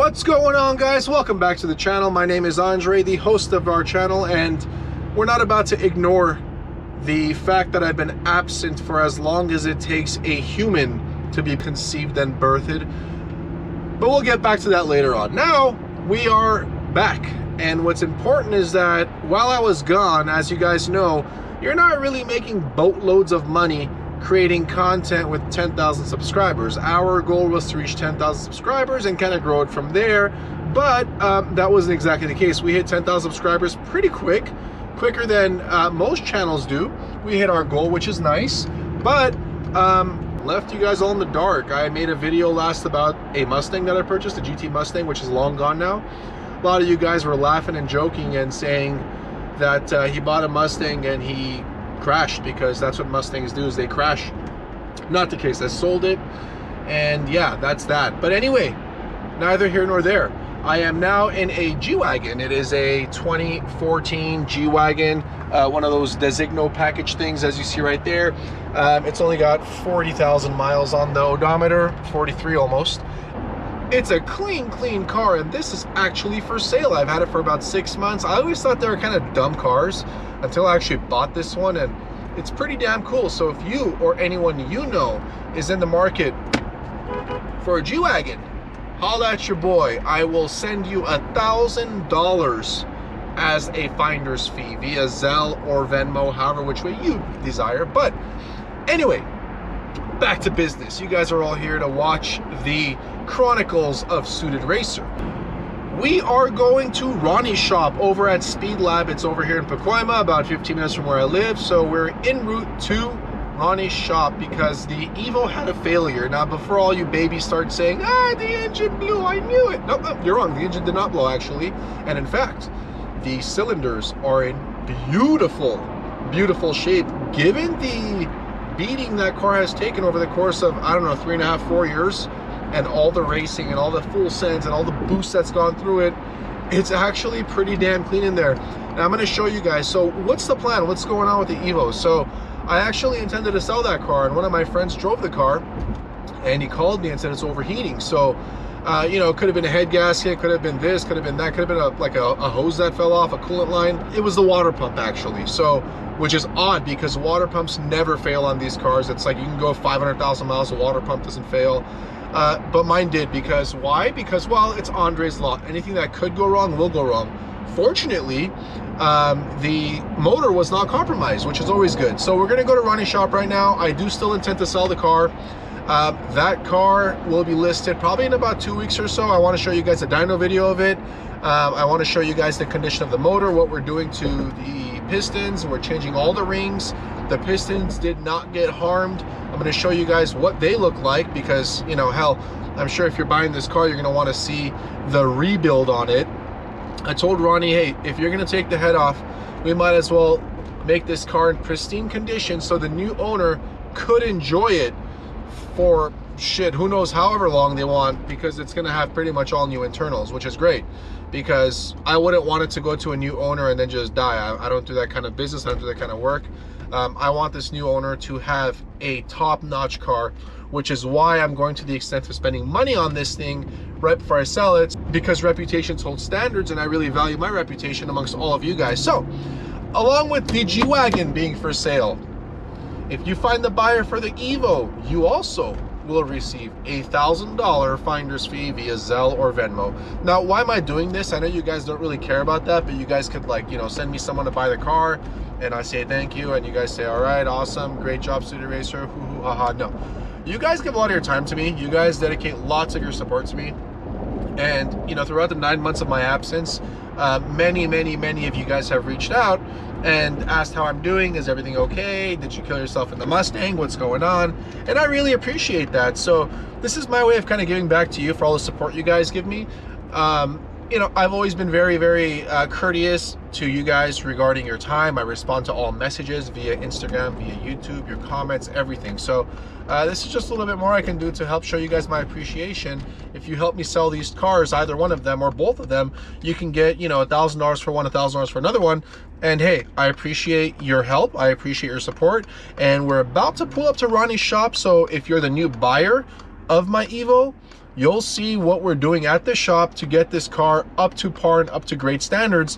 What's going on, guys? Welcome back to the channel. My name is Andre, the host of our channel, and we're not about to ignore the fact that I've been absent for as long as it takes a human to be conceived and birthed, but we'll get back to that later on. Now we are back, and what's important is that while I was gone, as you guys know, you're not really making boatloads of money creating content with 10,000 subscribers. Our goal was to reach 10,000 subscribers and kind of grow it from there, but that wasn't exactly the case. We hit 10,000 subscribers pretty quicker than most channels do. We hit our goal, which is nice, but left you guys all in the dark. I made a video last about a Mustang that I purchased, a GT Mustang, which is long gone now. A lot of you guys were laughing and joking and saying that he bought a Mustang and he crashed, because that's what Mustangs do, is they crash. Not the case. I sold it, and yeah, that's that. But anyway, neither here nor there. I am now in a G-Wagon. It is a 2014 G-Wagon, one of those Designo package things, as you see right there. It's only got 40,000 miles on the odometer, 43 almost. It's a clean car, and this is actually for sale. I've had it for about 6 months. I always thought they were kind of dumb cars until I actually bought this one, and it's pretty damn cool. So if you or anyone you know is in the market for a G-Wagon, holla at your boy. I will send you $1,000 as a finder's fee via Zelle or Venmo, however which way you desire. But anyway, back to business. You guys are all here to watch the Chronicles of Suited Racer. We are going to RONI'S shop over at SpeedLab. It's over here in Pacoima, about 15 minutes from where I live. So we're en route to RONI'S shop because the Evo had a failure. Now, before all you babies start saying, the engine blew, I knew it. Nope, you're wrong. The engine did not blow, actually. And in fact, the cylinders are in beautiful shape, given the beating that car has taken over the course of, I don't know, 3.5, 4 years, and all the racing and all the full sends and all the boost that's gone through it. It's actually pretty damn clean in there. Now I'm going to show you guys. So what's the plan? What's going on with the Evo? So I actually intended to sell that car, and one of my friends drove the car, and he called me and said it's overheating. So you know, it could have been a head gasket, could have been this, could have been that, could have been like a hose that fell off, a coolant line. It was the water pump, actually. So, which is odd because water pumps never fail on these cars. It's like you can go 500,000 miles, the water pump doesn't fail. But mine did. Because why? Because, well, it's Andre's law. Anything that could go wrong will go wrong. Fortunately, the motor was not compromised, which is always good. So we're going to go to RONI'S shop right now. I do still intend to sell the car. That car will be listed probably in about 2 weeks or so. I want to show you guys a dyno video of it. I want to show you guys the condition of the motor, what we're doing to the pistons. We're changing all the rings. The pistons did not get harmed. I'm going to show you guys what they look like because, you know, hell, I'm sure if you're buying this car, you're going to want to see the rebuild on it. I told Ronnie, hey, if you're going to take the head off, we might as well make this car in pristine condition so the new owner could enjoy it for shit, who knows, however long they want, because it's going to have pretty much all new internals, which is great, because I wouldn't want it to go to a new owner and then just die. I don't do that kind of business. I don't do that kind of work. I want this new owner to have a top-notch car, which is why I'm going to the extent of spending money on this thing right before I sell it, because reputations hold standards, and I really value my reputation amongst all of you guys. So, along with the G-Wagon being for sale, if you find the buyer for the Evo, you also will receive a $1,000 finder's fee via Zelle or Venmo. Now, why am I doing this? I know you guys don't really care about that, but you guys could, like, you know, send me someone to buy the car, and I say thank you, and you guys say, all right, awesome, great job, Suited Racer, hoo hoo ha ha. No, you guys give a lot of your time to me. You guys dedicate lots of your support to me, and you know, throughout the 9 months of my absence, many of you guys have reached out and asked how I'm doing. Is everything okay? Did you kill yourself in the Mustang? What's going on? And I really appreciate that. So this is my way of kind of giving back to you for all the support you guys give me. You know, I've always been very courteous to you guys regarding your time. I respond to all messages via Instagram, via YouTube, your comments, everything. So this is just a little bit more I can do to help show you guys my appreciation. If you help me sell these cars, either one of them or both of them, you can get, you know, $1,000 for one, $1,000 for another one. And hey, I appreciate your help. I appreciate your support. And we're about to pull up to RONI'S shop. So if you're the new buyer, of my Evo, you'll see what we're doing at the shop to get this car up to par and up to great standards,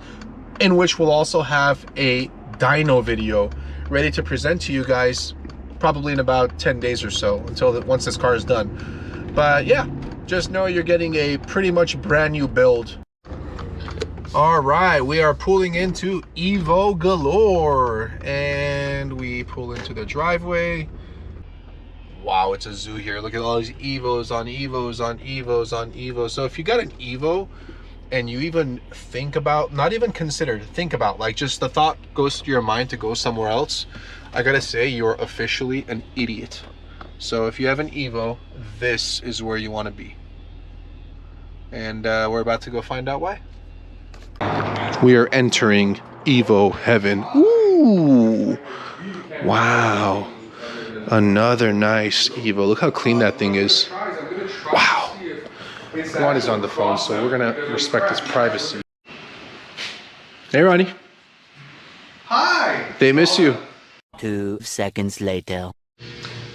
in which we'll also have a dyno video ready to present to you guys probably in about 10 days or so, once this car is done. But yeah, just know you're getting a pretty much brand new build. All right, we are pulling into Evo galore, and we pull into the driveway. Wow, it's a zoo here. Look at all these Evos on Evos on Evos on Evos. So if you got an Evo and you even think about, not even consider, think about, like, just the thought goes to your mind to go somewhere else, I gotta say, you're officially an idiot. So if you have an Evo, this is where you want to be. And we're about to go find out why. We are entering Evo heaven. Ooh, wow, another nice Evo. Look how clean that thing is. Wow. Ron is on the phone, so we're gonna respect his privacy. Hey, Ronnie. Hi. They miss you. 2 seconds later.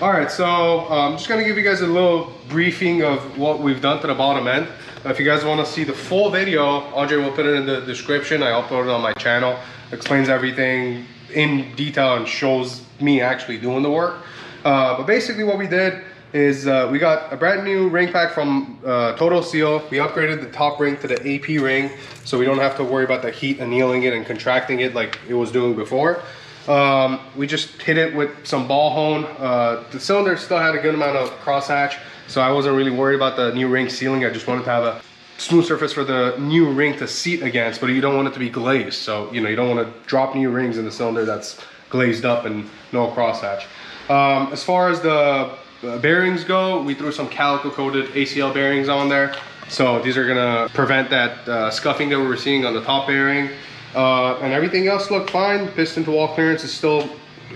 All right, so I'm just gonna give you guys a little briefing of what we've done to the bottom end. If you guys want to see the full video, Andre will put it in the description. I upload it on my channel. Explains everything in detail and shows me actually doing the work. But basically what we did is we got a brand new ring pack from Total Seal. We upgraded the top ring to the AP ring, so we don't have to worry about the heat annealing it and contracting it like it was doing before. We just hit it with some ball hone. The cylinder still had a good amount of crosshatch, so I wasn't really worried about the new ring sealing. I just wanted to have a smooth surface for the new ring to seat against, but you don't want it to be glazed. So, you know, you don't want to drop new rings in the cylinder that's glazed up and no crosshatch. As far as the bearings go, we threw some calico coated ACL bearings on there. So these are gonna prevent that scuffing that we were seeing on the top bearing. And everything else looked fine. Piston to wall clearance is still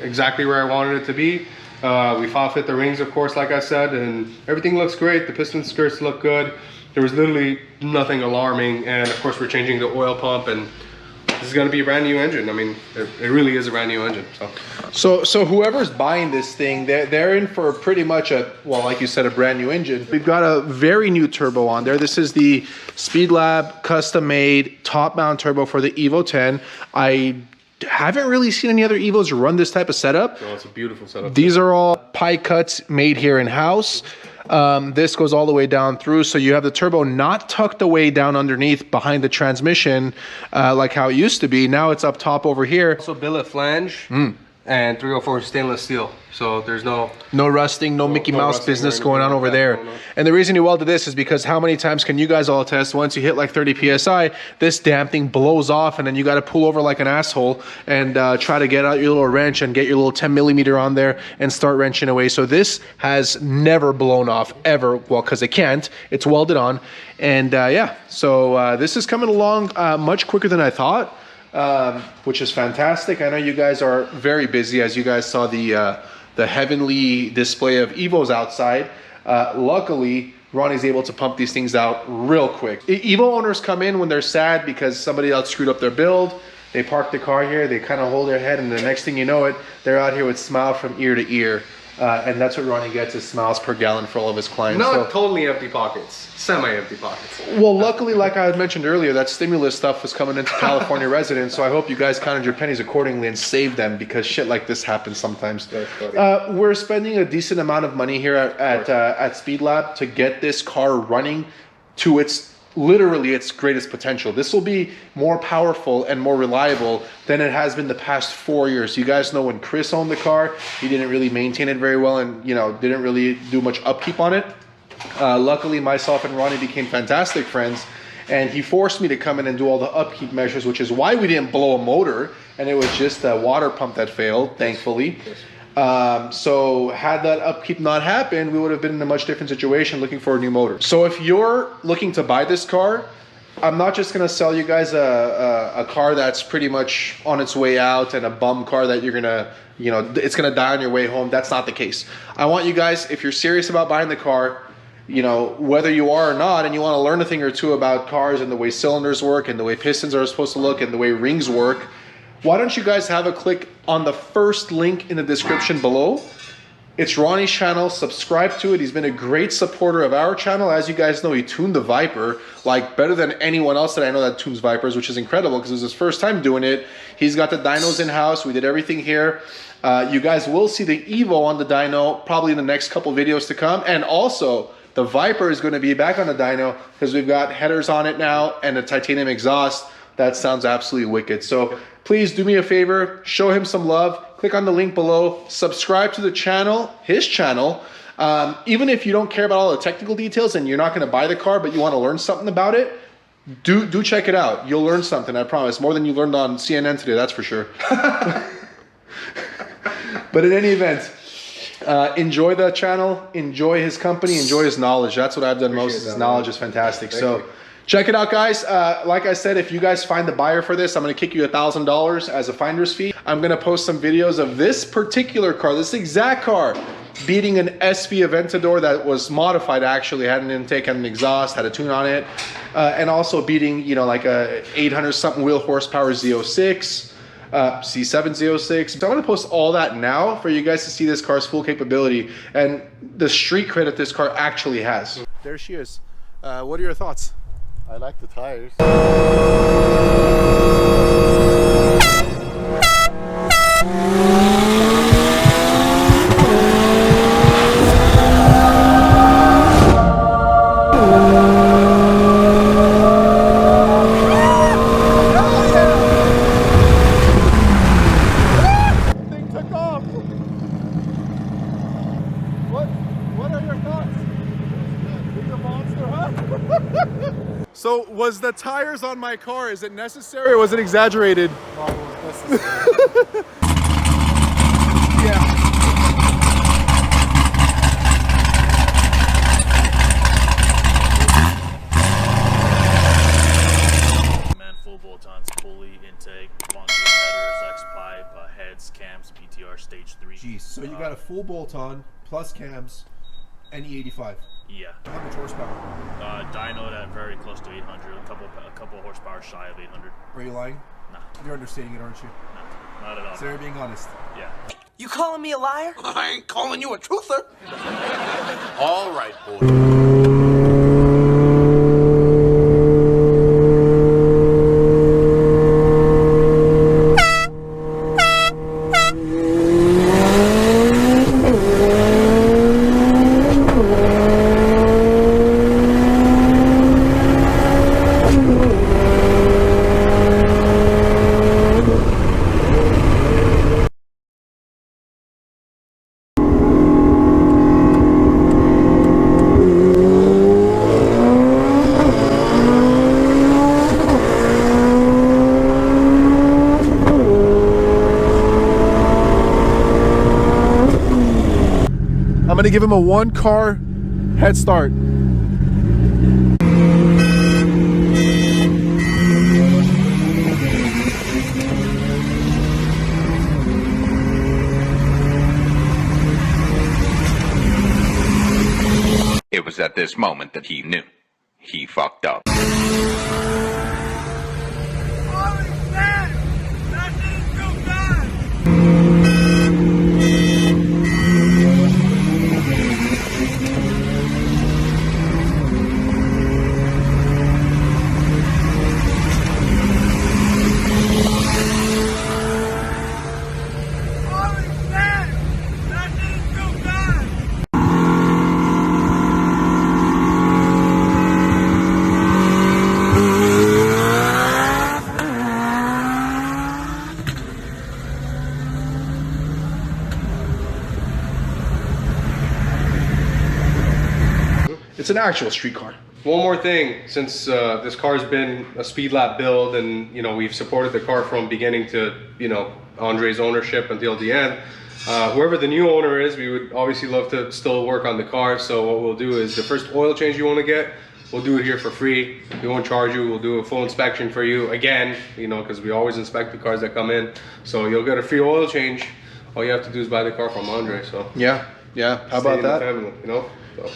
exactly where I wanted it to be. We file fit the rings, of course, like I said, and everything looks great. The piston skirts look good. There was literally nothing alarming, and of course we're changing the oil pump, and this is going to be a brand new engine. I mean, it really is a brand new engine. So whoever's buying this thing, they're in for pretty much a, well, like you said, a brand new engine. We've got a very new turbo on there. This is the SpeedLab custom made top mount turbo for the Evo 10. I haven't really seen any other Evos run this type of setup. Oh, it's a beautiful setup. These are all pie cuts made here in house. This goes all the way down through, so you have the turbo not tucked away down underneath behind the transmission like how it used to be. Now it's up top over here. Also billet flange and 304 stainless steel, so there's no rusting, no Mickey Mouse business going on over there. And the reason you welded this is because how many times can you guys all attest, once you hit like 30 psi, this damn thing blows off, and then you got to pull over like an asshole and try to get out your little wrench and get your little 10 millimeter on there and start wrenching away. So this has never blown off ever, well, because it can't. It's welded on, and yeah, so this is coming along much quicker than I thought. Which is fantastic. I know you guys are very busy, as you guys saw the heavenly display of Evos outside. Luckily, Ronnie's able to pump these things out real quick. Evo owners come in when they're sad because somebody else screwed up their build. They park the car here, they kind of hold their head, and the next thing you know it, they're out here with smile from ear to ear. And that's what Ronnie gets, is smiles per gallon for all of his clients. Not totally empty pockets, semi-empty pockets. Well, luckily, like I had mentioned earlier, that stimulus stuff was coming into California residents, so I hope you guys counted your pennies accordingly and saved them, because shit like this happens sometimes. We're spending a decent amount of money here at SpeedLab to get this car running to its literally its greatest potential. This will be more powerful and more reliable than it has been the past 4 years. You guys know when Chris owned the car, he didn't really maintain it very well, and didn't really do much upkeep on it. Luckily, myself and Ronnie became fantastic friends, and he forced me to come in and do all the upkeep measures, which is why we didn't blow a motor, and it was just a water pump that failed, thankfully. So had that upkeep not happened, we would have been in a much different situation looking for a new motor. So if you're looking to buy this car, I'm not just gonna sell you guys a car that's pretty much on its way out and a bum car that you're gonna, it's gonna die on your way home. That's not the case. I want you guys, if you're serious about buying the car, whether you are or not, and you want to learn a thing or two about cars and the way cylinders work and the way pistons are supposed to look and the way rings work, why don't you guys have a click on the first link in the description below It's Ronnie's channel. Subscribe to it. He's been a great supporter of our channel. As you guys know, he tuned the Viper like better than anyone else that I know that tunes Vipers, which is incredible because it was his first time doing it. He's got the dynos in-house. We did everything here. You guys will see the Evo on the dyno probably in the next couple videos to come. And also, the Viper is going to be back on the dyno because we've got headers on it now and a titanium exhaust. That sounds absolutely wicked. So please do me a favor, show him some love. Click on the link below, subscribe to the channel, his channel. Even if you don't care about all the technical details and you're not gonna buy the car, but you wanna learn something about it, do check it out. You'll learn something, I promise. More than you learned on CNN today, that's for sure. But in any event, enjoy the channel, enjoy his company, enjoy his knowledge. That's what I've done most. His knowledge is fantastic. So check it out, guys. Like I said, if you guys find the buyer for this, I'm gonna kick you $1,000 as a finder's fee. I'm gonna post some videos of this particular car, this exact car, beating an SV Aventador that was modified actually, had an intake, had an exhaust, had a tune on it, and also beating, you know, like a 800 something wheel horsepower Z06, C7 Z06. So I'm gonna post all that now for you guys to see this car's full capability and the street cred that this car actually has. There she is. What are your thoughts? I like the tires. Thing took off. What are your thoughts? It's a monster, huh? So was the tires on my car, is it necessary or was it exaggerated? Oh, it was necessary. Yeah. Man, full bolt-ons, pulley, intake, bunker, headers, X-pipe, heads, cams, PTR, stage 3. Jeez, so you got a full bolt-on plus cams and E85. Yeah. How much horsepower? Dyno at very close to 800, a couple horsepower shy of 800. Are you lying? Nah, You're understating it, aren't you? nah, not at all. So you're being honest. Yeah. You calling me a liar? I ain't calling you a truther. All right, boy. I'm gonna give him a 1-car head start. It was at this moment that he knew. He fucked up. It's an actual street car. One more thing, since this car's been a SpeedLab build and, you know, we've supported the car from beginning to, you know, Andre's ownership until the end, whoever the new owner is, we would obviously love to still work on the car. So what we'll do is the first oil change you want to get, we'll do it here for free. We won't charge you. We'll do a full inspection for you again, you know, because we always inspect the cars that come in. So you'll get a free oil change. All you have to do is buy the car from Andre. So Yeah. How about that? Family, you know? So.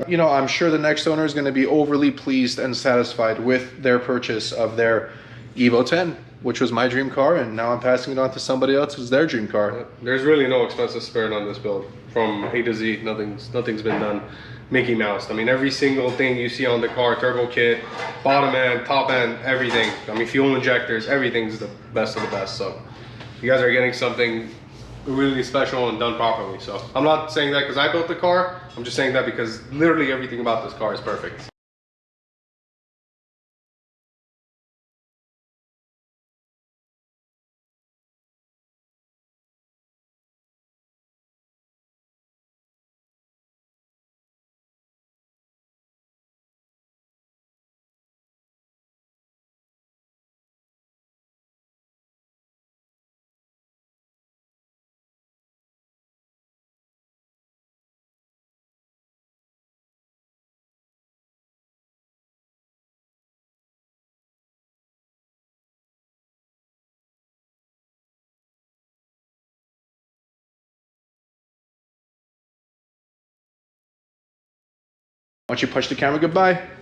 You know, I'm sure the next owner is going to be overly pleased and satisfied with their purchase of their Evo 10. which was my dream car, and now I'm passing it on to somebody else who's their dream car. There's really no expenses spared on this build. From A to Z, nothing's been done Mickey Mouse. I mean, every single thing you see on the car, turbo kit, bottom end, top end, everything. I mean, fuel injectors, everything's the best of the best. So you guys are getting something really special and done properly. So I'm not saying that because I built the car. I'm just saying that because literally everything about this car is perfect. Why don't you punch the camera goodbye?